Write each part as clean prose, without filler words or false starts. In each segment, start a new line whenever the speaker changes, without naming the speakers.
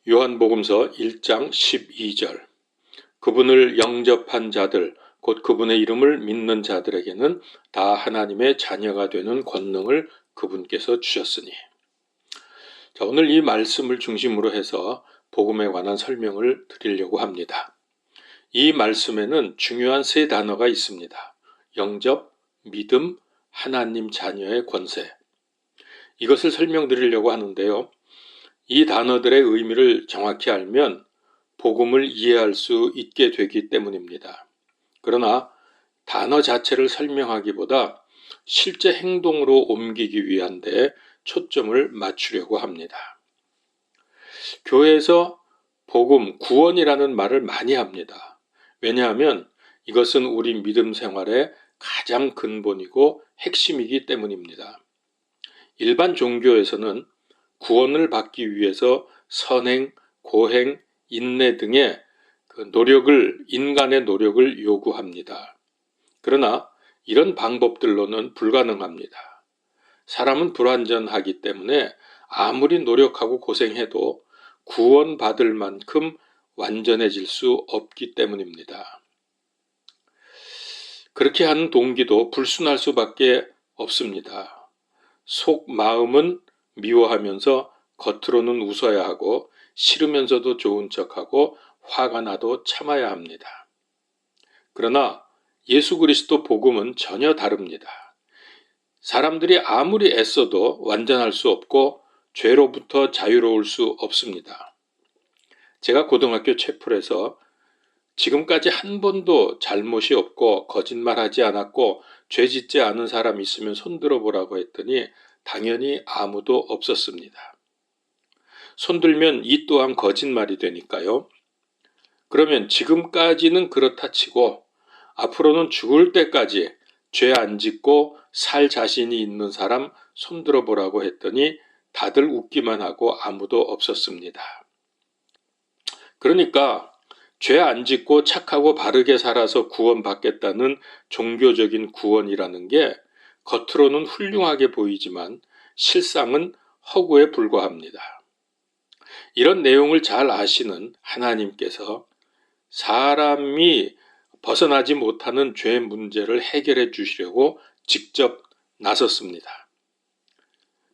요한복음서 1장 12절 그분을 영접한 자들 곧 그분의 이름을 믿는 자들에게는 다 하나님의 자녀가 되는 권능을 그분께서 주셨으니. 자, 오늘 이 말씀을 중심으로 해서 복음에 관한 설명을 드리려고 합니다. 이 말씀에는 중요한 세 단어가 있습니다. 영접, 믿음, 하나님 자녀의 권세. 이것을 설명드리려고 하는데요. 이 단어들의 의미를 정확히 알면 복음을 이해할 수 있게 되기 때문입니다. 그러나 단어 자체를 설명하기보다 실제 행동으로 옮기기 위한 데 초점을 맞추려고 합니다. 교회에서 복음, 구원이라는 말을 많이 합니다. 왜냐하면 이것은 우리 믿음 생활의 가장 근본이고 핵심이기 때문입니다. 일반 종교에서는 구원을 받기 위해서 선행, 고행, 인내 등의 인간의 노력을 요구합니다. 그러나 이런 방법들로는 불가능합니다. 사람은 불완전하기 때문에 아무리 노력하고 고생해도 구원받을 만큼 완전해질 수 없기 때문입니다. 그렇게 하는 동기도 불순할 수밖에 없습니다. 속 마음은 미워하면서 겉으로는 웃어야 하고 싫으면서도 좋은 척하고 화가 나도 참아야 합니다. 그러나 예수 그리스도 복음은 전혀 다릅니다. 사람들이 아무리 애써도 완전할 수 없고 죄로부터 자유로울 수 없습니다. 제가 고등학교 채플에서 지금까지 한 번도 잘못이 없고 거짓말하지 않았고 죄 짓지 않은 사람 있으면 손들어 보라고 했더니 당연히 아무도 없었습니다. 손들면 이 또한 거짓말이 되니까요. 그러면 지금까지는 그렇다 치고 앞으로는 죽을 때까지 죄 안 짓고 살 자신이 있는 사람 손들어 보라고 했더니 다들 웃기만 하고 아무도 없었습니다. 그러니까 죄 안 짓고 착하고 바르게 살아서 구원받겠다는 종교적인 구원이라는 게 겉으로는 훌륭하게 보이지만 실상은 허구에 불과합니다. 이런 내용을 잘 아시는 하나님께서 사람이 벗어나지 못하는 죄 문제를 해결해 주시려고 직접 나섰습니다.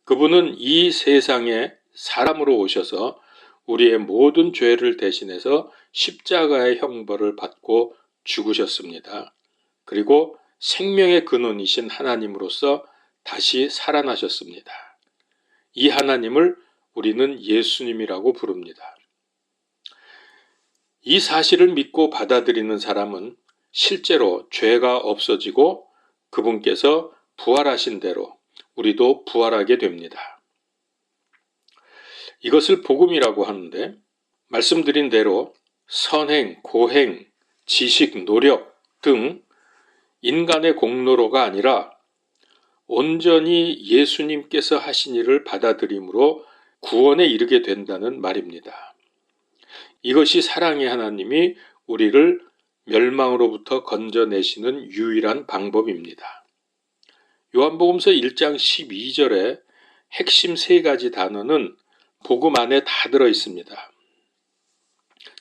그분은 이 세상에 사람으로 오셔서 우리의 모든 죄를 대신해서 십자가의 형벌을 받고 죽으셨습니다. 그리고 생명의 근원이신 하나님으로서 다시 살아나셨습니다. 이 하나님을 우리는 예수님이라고 부릅니다. 이 사실을 믿고 받아들이는 사람은 실제로 죄가 없어지고 그분께서 부활하신 대로 우리도 부활하게 됩니다. 이것을 복음이라고 하는데 말씀드린 대로 선행, 고행, 지식, 노력 등 인간의 공로로가 아니라 온전히 예수님께서 하신 일을 받아들임으로 구원에 이르게 된다는 말입니다. 이것이 사랑의 하나님이 우리를 멸망으로부터 건져내시는 유일한 방법입니다. 요한복음서 1장 12절에 핵심 세 가지 단어는 복음 안에 다 들어 있습니다.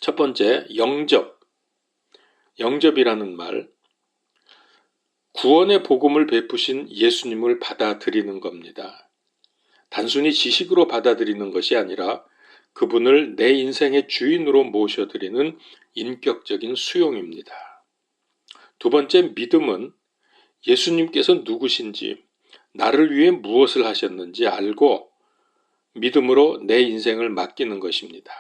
첫 번째, 영접. 영접이라는 말, 구원의 복음을 베푸신 예수님을 받아들이는 겁니다. 단순히 지식으로 받아들이는 것이 아니라 그분을 내 인생의 주인으로 모셔드리는 인격적인 수용입니다. 두 번째, 믿음은 예수님께서 누구신지, 나를 위해 무엇을 하셨는지 알고 믿음으로 내 인생을 맡기는 것입니다.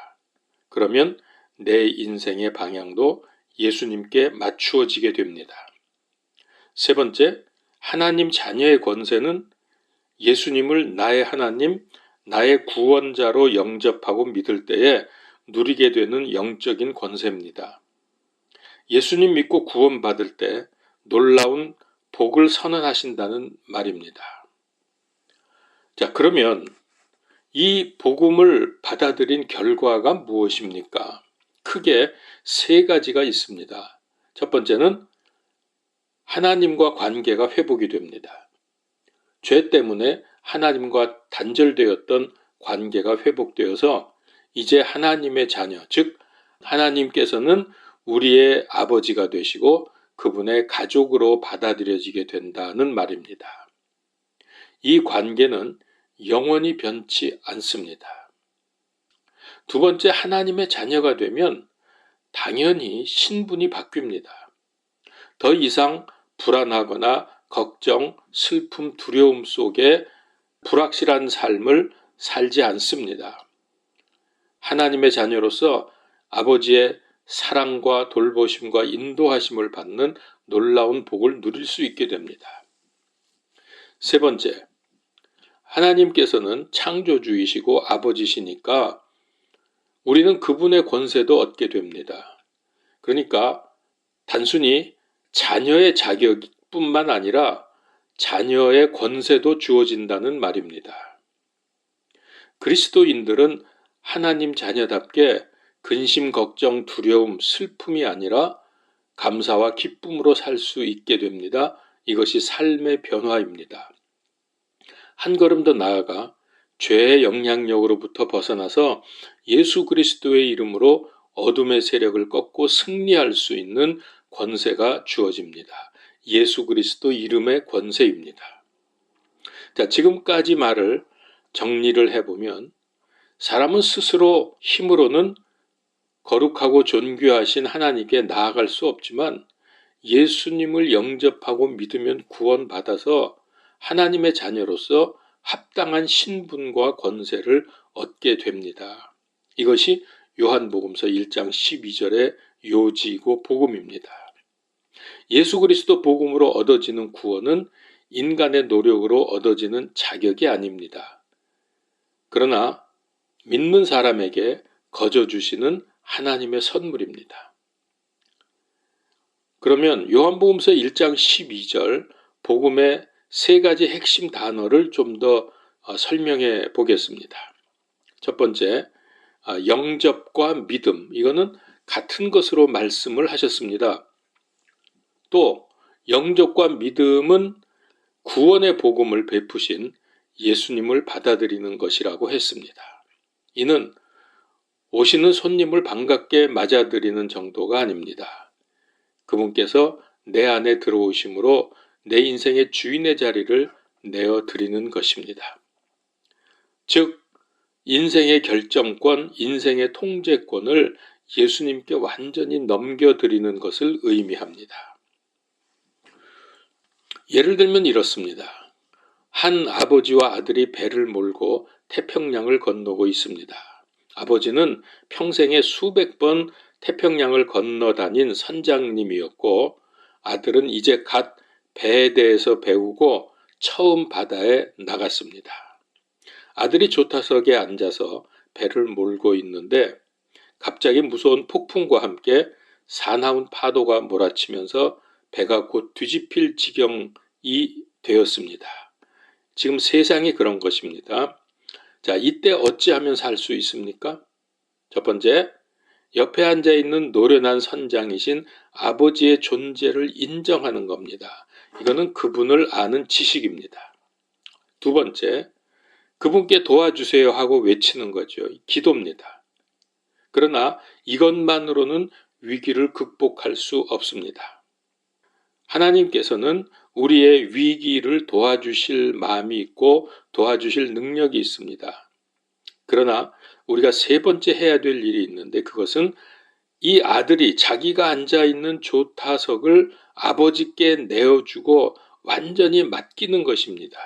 그러면 내 인생의 방향도 예수님께 맞추어지게 됩니다. 세 번째, 하나님 자녀의 권세는 예수님을 나의 하나님, 나의 구원자로 영접하고 믿을 때에 누리게 되는 영적인 권세입니다. 예수님 믿고 구원받을 때 놀라운 복을 선언하신다는 말입니다. 자, 그러면 이 복음을 받아들인 결과가 무엇입니까? 크게 세 가지가 있습니다. 첫 번째는 하나님과 관계가 회복이 됩니다. 죄 때문에 하나님과 단절되었던 관계가 회복되어서 이제 하나님의 자녀, 즉 하나님께서는 우리의 아버지가 되시고 그분의 가족으로 받아들여지게 된다는 말입니다. 이 관계는 영원히 변치 않습니다. 두 번째, 하나님의 자녀가 되면 당연히 신분이 바뀝니다. 더 이상 불안하거나 걱정, 슬픔, 두려움 속에 불확실한 삶을 살지 않습니다. 하나님의 자녀로서 아버지의 사랑과 돌보심과 인도하심을 받는 놀라운 복을 누릴 수 있게 됩니다. 세 번째, 하나님께서는 창조주이시고 아버지시니까 우리는 그분의 권세도 얻게 됩니다. 그러니까 단순히 자녀의 자격뿐만 아니라 자녀의 권세도 주어진다는 말입니다. 그리스도인들은 하나님 자녀답게 근심, 걱정, 두려움, 슬픔이 아니라 감사와 기쁨으로 살 수 있게 됩니다. 이것이 삶의 변화입니다. 한 걸음 더 나아가 죄의 영향력으로부터 벗어나서 예수 그리스도의 이름으로 어둠의 세력을 꺾고 승리할 수 있는 권세가 주어집니다. 예수 그리스도 이름의 권세입니다. 자, 지금까지 말을 정리를 해보면 사람은 스스로 힘으로는 거룩하고 존귀하신 하나님께 나아갈 수 없지만 예수님을 영접하고 믿으면 구원받아서 하나님의 자녀로서 합당한 신분과 권세를 얻게 됩니다. 이것이 요한복음서 1장 12절의 요지이고 복음입니다. 예수 그리스도 복음으로 얻어지는 구원은 인간의 노력으로 얻어지는 자격이 아닙니다. 그러나 믿는 사람에게 거저 주시는 하나님의 선물입니다. 그러면 요한복음서 1장 12절 복음의 세 가지 핵심 단어를 좀 더 설명해 보겠습니다. 첫 번째, 영접과 믿음. 이거는 같은 것으로 말씀을 하셨습니다. 또 영접과 믿음은 구원의 복음을 베푸신 예수님을 받아들이는 것이라고 했습니다. 이는 오시는 손님을 반갑게 맞아들이는 정도가 아닙니다. 그분께서 내 안에 들어오심으로 내 인생의 주인의 자리를 내어드리는 것입니다. 즉 인생의 결정권, 인생의 통제권을 예수님께 완전히 넘겨드리는 것을 의미합니다. 예를 들면 이렇습니다. 한 아버지와 아들이 배를 몰고 태평양을 건너고 있습니다. 아버지는 평생에 수백 번 태평양을 건너 다닌 선장님이었고 아들은 이제 갓 배에 대해서 배우고 처음 바다에 나갔습니다. 아들이 조타석에 앉아서 배를 몰고 있는데 갑자기 무서운 폭풍과 함께 사나운 파도가 몰아치면서 배가 곧 뒤집힐 지경이 되었습니다. 지금 세상이 그런 것입니다. 자, 이때 어찌하면 살 수 있습니까? 첫 번째, 옆에 앉아있는 노련한 선장이신 아버지의 존재를 인정하는 겁니다. 이거는 그분을 아는 지식입니다. 두 번째, 그분께 도와주세요 하고 외치는 거죠. 기도입니다. 그러나 이것만으로는 위기를 극복할 수 없습니다. 하나님께서는 우리의 위기를 도와주실 마음이 있고 도와주실 능력이 있습니다. 그러나 우리가 세 번째 해야 될 일이 있는데 그것은 이 아들이 자기가 앉아있는 조타석을 아버지께 내어주고 완전히 맡기는 것입니다.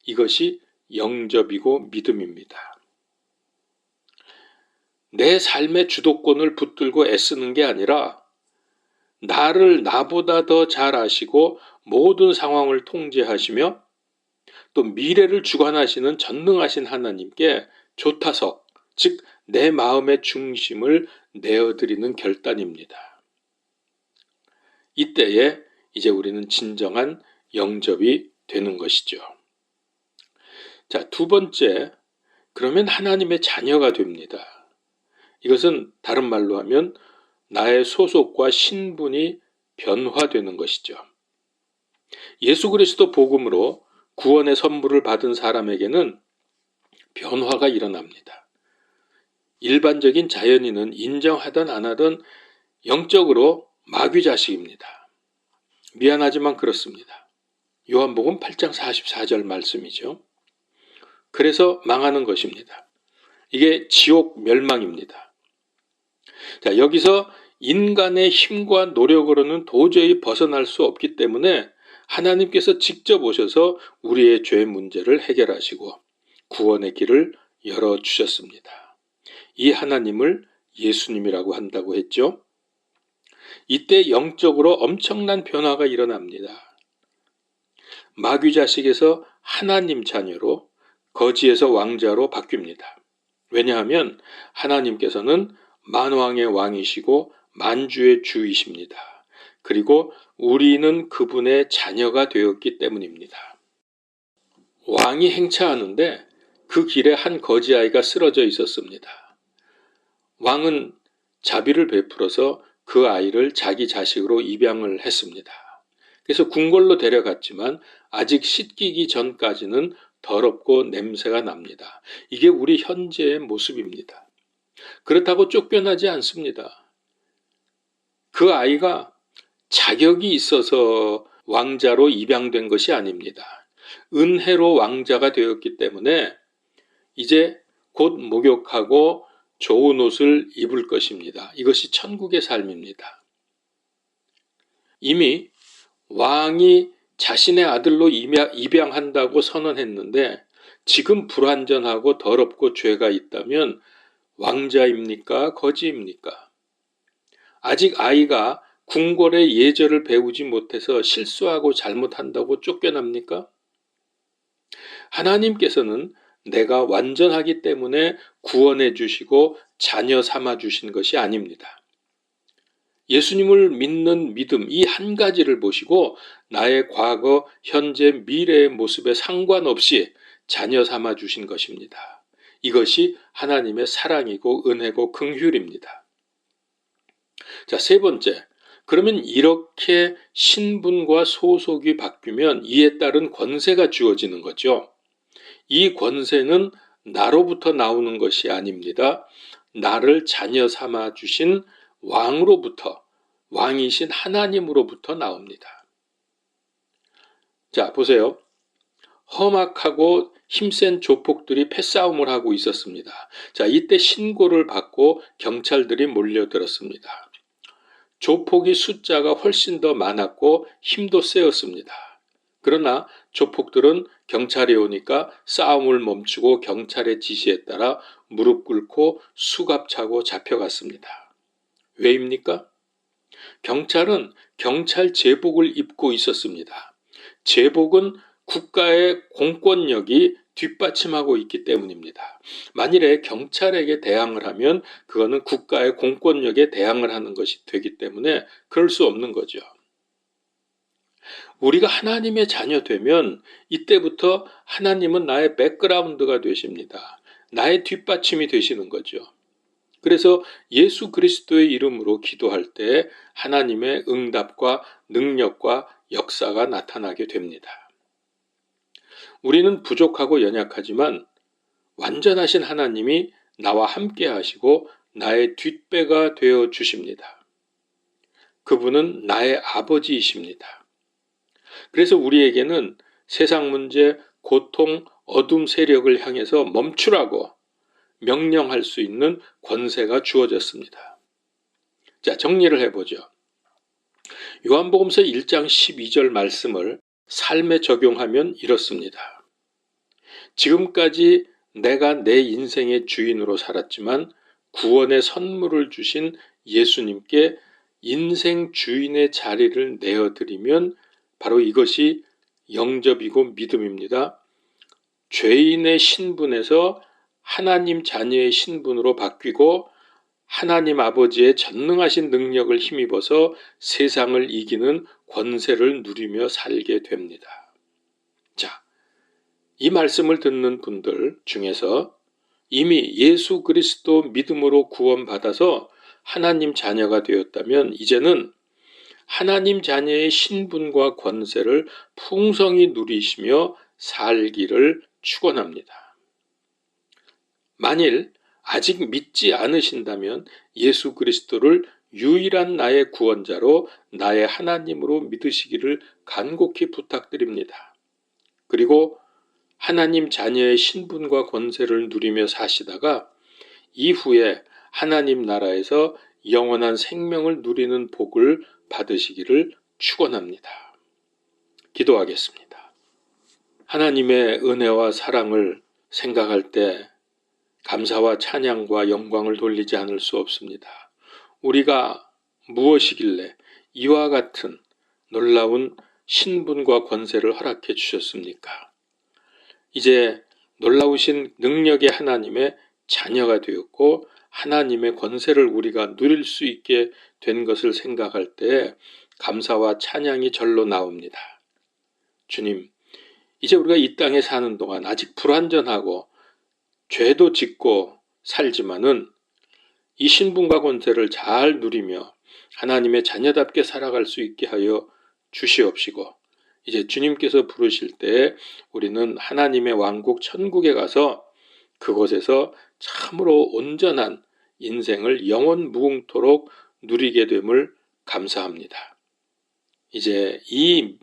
이것이 영접이고 믿음입니다. 내 삶의 주도권을 붙들고 애쓰는 게 아니라 나를 나보다 더 잘 아시고 모든 상황을 통제하시며 또 미래를 주관하시는 전능하신 하나님께 조타석, 즉 내 마음의 중심을 내어드리는 결단입니다. 이때에 이제 우리는 진정한 영접이 되는 것이죠. 자, 두 번째, 그러면 하나님의 자녀가 됩니다. 이것은 다른 말로 하면 나의 소속과 신분이 변화되는 것이죠. 예수 그리스도 복음으로 구원의 선물을 받은 사람에게는 변화가 일어납니다. 일반적인 자연인은 인정하든 안 하든 영적으로 마귀 자식입니다. 미안하지만 그렇습니다. 요한복음 8장 44절 말씀이죠. 그래서 망하는 것입니다. 이게 지옥 멸망입니다. 자, 여기서 인간의 힘과 노력으로는 도저히 벗어날 수 없기 때문에 하나님께서 직접 오셔서 우리의 죄 문제를 해결하시고 구원의 길을 열어주셨습니다. 이 하나님을 예수님이라고 한다고 했죠. 이때 영적으로 엄청난 변화가 일어납니다. 마귀 자식에서 하나님 자녀로, 거지에서 왕자로 바뀝니다. 왜냐하면 하나님께서는 만왕의 왕이시고 만주의 주이십니다. 그리고 우리는 그분의 자녀가 되었기 때문입니다. 왕이 행차하는데 그 길에 한 거지아이가 쓰러져 있었습니다. 왕은 자비를 베풀어서 그 아이를 자기 자식으로 입양을 했습니다. 그래서 궁궐로 데려갔지만 아직 씻기기 전까지는 더럽고 냄새가 납니다. 이게 우리 현재의 모습입니다. 그렇다고 쫓겨나지 않습니다. 그 아이가 자격이 있어서 왕자로 입양된 것이 아닙니다. 은혜로 왕자가 되었기 때문에 이제 곧 목욕하고 좋은 옷을 입을 것입니다. 이것이 천국의 삶입니다. 이미 왕이 자신의 아들로 입양한다고 선언했는데 지금 불완전하고 더럽고 죄가 있다면 왕자입니까? 거지입니까? 아직 아이가 궁궐의 예절을 배우지 못해서 실수하고 잘못한다고 쫓겨납니까? 하나님께서는 내가 완전하기 때문에 구원해 주시고 자녀 삼아 주신 것이 아닙니다. 예수님을 믿는 믿음 이 한 가지를 보시고 나의 과거, 현재, 미래의 모습에 상관없이 자녀 삼아 주신 것입니다. 이것이 하나님의 사랑이고 은혜고 긍휼입니다. 자, 세 번째. 그러면 이렇게 신분과 소속이 바뀌면 이에 따른 권세가 주어지는 거죠. 이 권세는 나로부터 나오는 것이 아닙니다. 나를 자녀 삼아 주신 왕으로부터, 왕이신 하나님으로부터 나옵니다. 자, 보세요. 험악하고 힘센 조폭들이 패싸움을 하고 있었습니다. 자, 이때 신고를 받고 경찰들이 몰려들었습니다. 조폭이 숫자가 훨씬 더 많았고 힘도 세었습니다. 그러나 조폭들은 경찰이 오니까 싸움을 멈추고 경찰의 지시에 따라 무릎 꿇고 수갑차고 잡혀갔습니다. 왜입니까? 경찰은 경찰 제복을 입고 있었습니다. 제복은 국가의 공권력이 뒷받침하고 있기 때문입니다. 만일에 경찰에게 대항을 하면 그거는 국가의 공권력에 대항을 하는 것이 되기 때문에 그럴 수 없는 거죠. 우리가 하나님의 자녀 되면 이때부터 하나님은 나의 백그라운드가 되십니다. 나의 뒷받침이 되시는 거죠. 그래서 예수 그리스도의 이름으로 기도할 때 하나님의 응답과 능력과 역사가 나타나게 됩니다. 우리는 부족하고 연약하지만 완전하신 하나님이 나와 함께 하시고 나의 뒷배가 되어 주십니다. 그분은 나의 아버지이십니다. 그래서 우리에게는 세상 문제, 고통, 어둠 세력을 향해서 멈추라고 명령할 수 있는 권세가 주어졌습니다. 자, 정리를 해보죠. 요한복음서 1장 12절 말씀을 삶에 적용하면 이렇습니다. 지금까지 내가 내 인생의 주인으로 살았지만 구원의 선물을 주신 예수님께 인생 주인의 자리를 내어드리면 바로 이것이 영접이고 믿음입니다. 죄인의 신분에서 하나님 자녀의 신분으로 바뀌고 하나님 아버지의 전능하신 능력을 힘입어서 세상을 이기는 권세를 누리며 살게 됩니다. 자, 이 말씀을 듣는 분들 중에서 이미 예수 그리스도 믿음으로 구원받아서 하나님 자녀가 되었다면 이제는 하나님 자녀의 신분과 권세를 풍성히 누리시며 살기를 축원합니다. 만일 아직 믿지 않으신다면 예수 그리스도를 유일한 나의 구원자로 나의 하나님으로 믿으시기를 간곡히 부탁드립니다. 그리고 하나님 자녀의 신분과 권세를 누리며 사시다가 이후에 하나님 나라에서 영원한 생명을 누리는 복을 받으시기를 축원합니다. 기도하겠습니다. 하나님의 은혜와 사랑을 생각할 때 감사와 찬양과 영광을 돌리지 않을 수 없습니다. 우리가 무엇이길래 이와 같은 놀라운 신분과 권세를 허락해 주셨습니까? 이제 놀라우신 능력의 하나님의 자녀가 되었고 하나님의 권세를 우리가 누릴 수 있게 된 것을 생각할 때 감사와 찬양이 절로 나옵니다. 주님, 이제 우리가 이 땅에 사는 동안 아직 불완전하고 죄도 짓고 살지만은 이 신분과 권세를 잘 누리며 하나님의 자녀답게 살아갈 수 있게 하여 주시옵시고 이제 주님께서 부르실 때 우리는 하나님의 왕국 천국에 가서 그곳에서 참으로 온전한 인생을 영원 무궁토록 누리게 됨을 감사합니다. 이제 이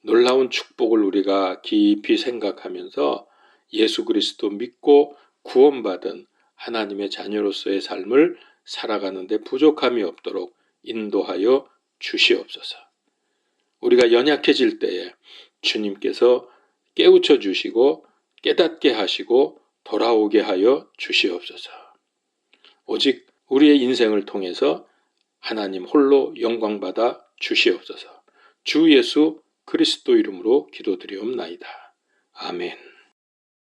놀라운 축복을 우리가 깊이 생각하면서 예수 그리스도 믿고 구원받은 하나님의 자녀로서의 삶을 살아가는 데 부족함이 없도록 인도하여 주시옵소서. 우리가 연약해질 때에 주님께서 깨우쳐 주시고 깨닫게 하시고 돌아오게 하여 주시옵소서. 오직 우리의 인생을 통해서 하나님 홀로 영광받아 주시옵소서. 주 예수 그리스도 이름으로 기도드리옵나이다. 아멘.